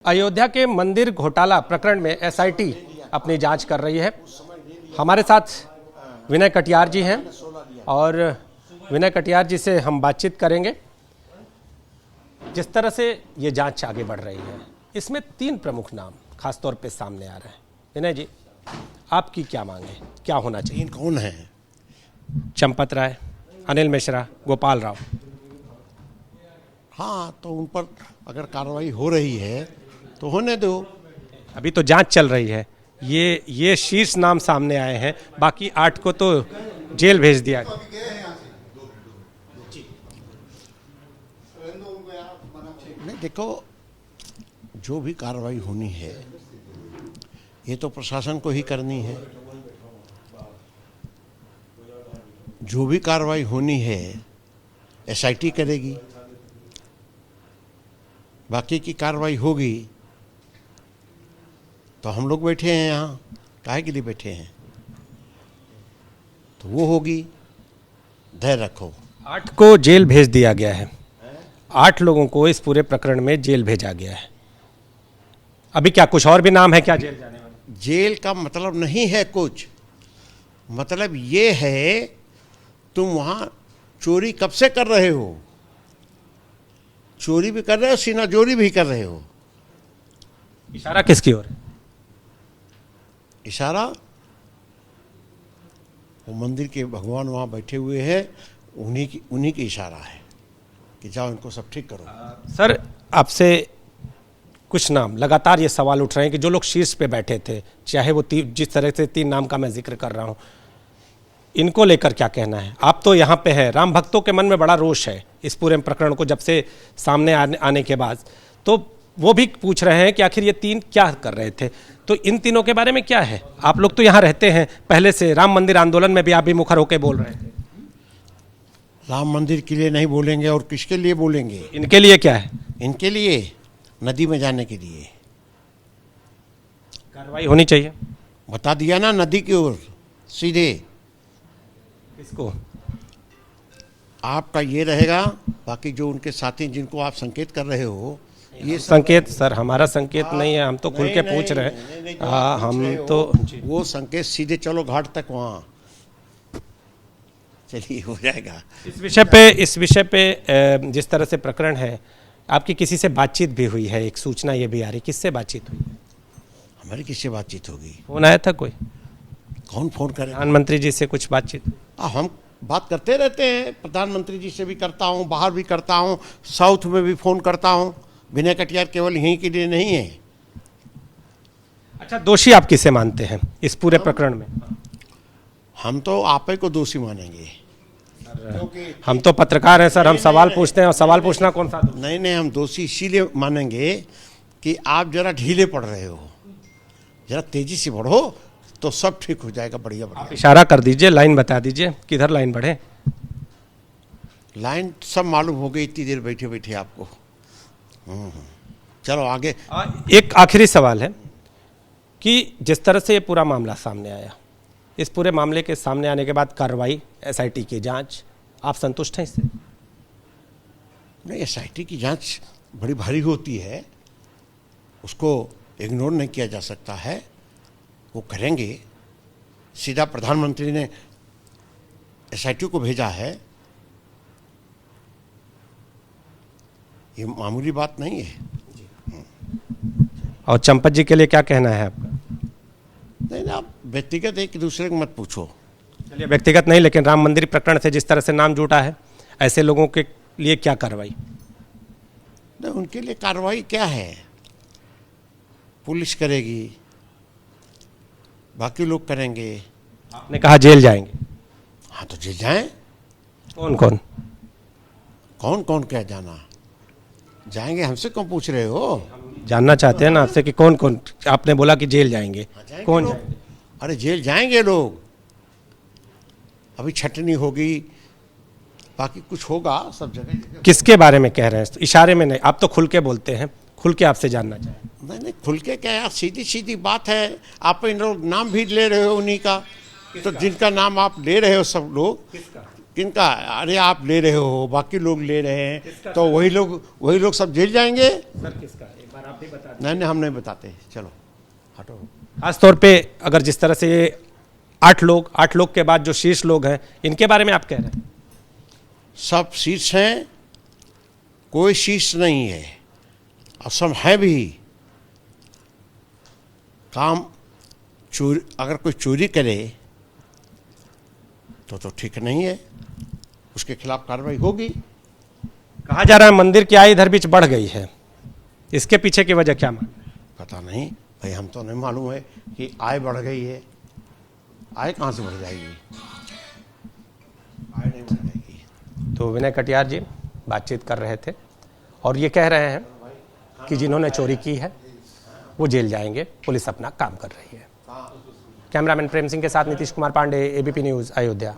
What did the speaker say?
अयोध्या के मंदिर घोटाला प्रकरण में एसआईटी अपनी जांच कर रही है। हमारे साथ विनय कटियार जी हैं और विनय कटियार जी से हम बातचीत करेंगे। जिस तरह से ये जांच आगे बढ़ रही है, इसमें 3 प्रमुख नाम खासतौर पे सामने आ रहे हैं। विनय जी, आपकी क्या मांग है, क्या होना चाहिए? कौन है? चंपत राय, अनिल मिश्रा, गोपाल राव। हाँ, तो उन पर अगर कार्रवाई हो रही है तो होने दो। अभी तो जांच चल रही है। ये शीर्ष नाम सामने आए हैं, बाकी 8 को तो जेल भेज दिया। नहीं, देखो, जो भी कार्रवाई होनी है ये तो प्रशासन को ही करनी है। जो भी कार्रवाई होनी है एसआईटी करेगी। बाकी की कार्रवाई होगी तो हम लोग बैठे हैं यहाँ, काहे के लिए बैठे हैं? तो वो होगी, धैर्य रखो। 8 को जेल भेज दिया गया है। 8 लोगों को इस पूरे प्रकरण में जेल भेजा गया है। अभी क्या कुछ और भी नाम है क्या जेल जाने वाले? जेल का मतलब नहीं है कुछ, मतलब ये है तुम वहां चोरी कब से कर रहे हो? चोरी भी कर रहे हो, सीनाजोरी भी कर रहे हो। इशारा किसकी ओर है? इशारा वो मंदिर के भगवान वहां बैठे हुए हैं, उन्हीं की इशारा है कि जाओ इनको सब ठीक करो। सर, आपसे कुछ नाम लगातार ये सवाल उठ रहे हैं कि जो लोग शीर्ष पे बैठे थे, चाहे वो जिस तरह से 3 नाम का मैं जिक्र कर रहा हूं, इनको लेकर क्या कहना है? आप तो यहाँ पे हैं, राम भक्तों के मन में बड़ा रोष है इस पूरे प्रकरण को जब से सामने आने के बाद, तो वो भी पूछ रहे हैं कि आखिर ये 3 क्या कर रहे थे। तो इन तीनों के बारे में क्या है? आप लोग तो यहाँ रहते हैं पहले से, राम मंदिर आंदोलन में भी आप भी मुखर होकर बोल रहे थे। राम मंदिर के लिए नहीं बोलेंगे और किसके लिए बोलेंगे? इनके लिए क्या है? इनके लिए नदी में जाने के लिए कार्रवाई होनी चाहिए। बता दिया ना, नदी की ओर सीधे। किसको? आपका ये रहेगा। बाकी जो उनके साथी जिनको आप संकेत कर रहे हो, ये संकेत सर हमारा संकेत नहीं है, हम तो खुल के पूछ रहे हैं। हम तो वो संकेत सीधे चलो घाट तक, वहाँ चलिए हो जाएगा। इस विषय पे जिस तरह से प्रकरण है, आपकी किसी से बातचीत भी हुई है? एक सूचना ये भी आ रही, किससे बातचीत हुई? हमारी किससे बातचीत होगी? फोन आया था कोई? कौन फोन करे? प्रधानमंत्री जी से कुछ बातचीत? हम बात करते रहते हैं, प्रधानमंत्री जी से भी करता हूँ, बाहर भी करता हूँ, साउथ में भी फोन करता हूँ। विनय कटियार केवल यहीं के लिए नहीं है। अच्छा, दोषी आप किसे मानते हैं इस पूरे प्रकरण में? हम तो आपे को दोषी मानेंगे। हम तो पत्रकार हैं सर, हम सवाल पूछते हैं, और सवाल पूछना कौन सा? नहीं, हम दोषी इसीलिए मानेंगे कि आप जरा ढीले पड़ रहे हो। जरा तेजी से बढ़ो तो सब ठीक हो जाएगा। बढ़िया बढ़िया। इशारा कर दीजिए, लाइन बता दीजिए, किधर लाइन बढ़े? लाइन सब मालूम हो गई इतनी देर बैठे बैठे आपको। चलो आगे। एक आखिरी सवाल है कि जिस तरह से ये पूरा मामला सामने आया, इस पूरे मामले के सामने आने के बाद कार्रवाई, एसआईटी की जांच, आप संतुष्ट हैं इससे? नहीं, एसआईटी की जांच बड़ी भारी होती है, उसको इग्नोर नहीं किया जा सकता है। वो करेंगे। सीधा प्रधानमंत्री ने एसआईटी को भेजा है, ये मामूली बात नहीं है। और चंपत जी के लिए क्या कहना है आपका? नहीं, आप व्यक्तिगत एक दूसरे को मत पूछो। चलिए, व्यक्तिगत नहीं, लेकिन राम मंदिर प्रकरण से जिस तरह से नाम जुटा है, ऐसे लोगों के लिए क्या कार्रवाई? नहीं, उनके लिए कार्रवाई क्या है? पुलिस करेगी, बाकी लोग करेंगे। आपने कहा जेल जाएंगे। हाँ, तो जेल जाएं। कौन कौन? कौन कौन क्या जाना जाएंगे? हमसे क्यों पूछ रहे हो? जानना चाहते हैं ना आपसे कि कौन कौन। आपने बोला कि जेल जाएंगे, कौन जाएंगे? अरे जेल जाएंगे लोग। अभी छटनी होगी, बाकी कुछ होगा सब जगह। किसके बारे में कह रहे हैं? इशारे में नहीं, आप तो खुल के बोलते हैं, खुल के आपसे जानना चाहें। नहीं, खुल के क्या यार, सीधी सीधी बात है। आप इन लोग नाम भी ले रहे हो उन्हीं का। तो जिनका नाम आप ले रहे हो सब लोग, किनका? अरे आप ले रहे हो, बाकी लोग ले रहे हैं, तो वही लोग सब जेल जाएंगे। सर किसका? एक बार नहीं हम नहीं बताते, चलो हटो। खासतौर पे अगर जिस तरह से ये 8 लोग के बाद जो शीर्ष लोग हैं, इनके बारे में आप कह रहे हैं? सब शीर्ष हैं, कोई शीर्ष नहीं है, और सब है भी। काम चोरी, अगर कोई चोरी करे तो ठीक नहीं है, उसके खिलाफ कार्रवाई होगी। कहा जा रहा है मंदिर की आय इधर बीच बढ़ गई है, इसके पीछे की वजह क्या मानते हैं? पता नहीं भाई, हम तो नहीं मालूम है कि आय बढ़ गई है। आय कहाँ से बढ़ जाएगी? आय नहीं बढ़ जाएगी। तो विनय कटियार जी बातचीत कर रहे थे और ये कह रहे हैं कि जिन्होंने चोरी की है वो जेल जाएंगे, पुलिस अपना काम कर रही है। कैमरामैन प्रेम सिंह के साथ नीतीश कुमार पांडे, एबीपी न्यूज़, अयोध्या।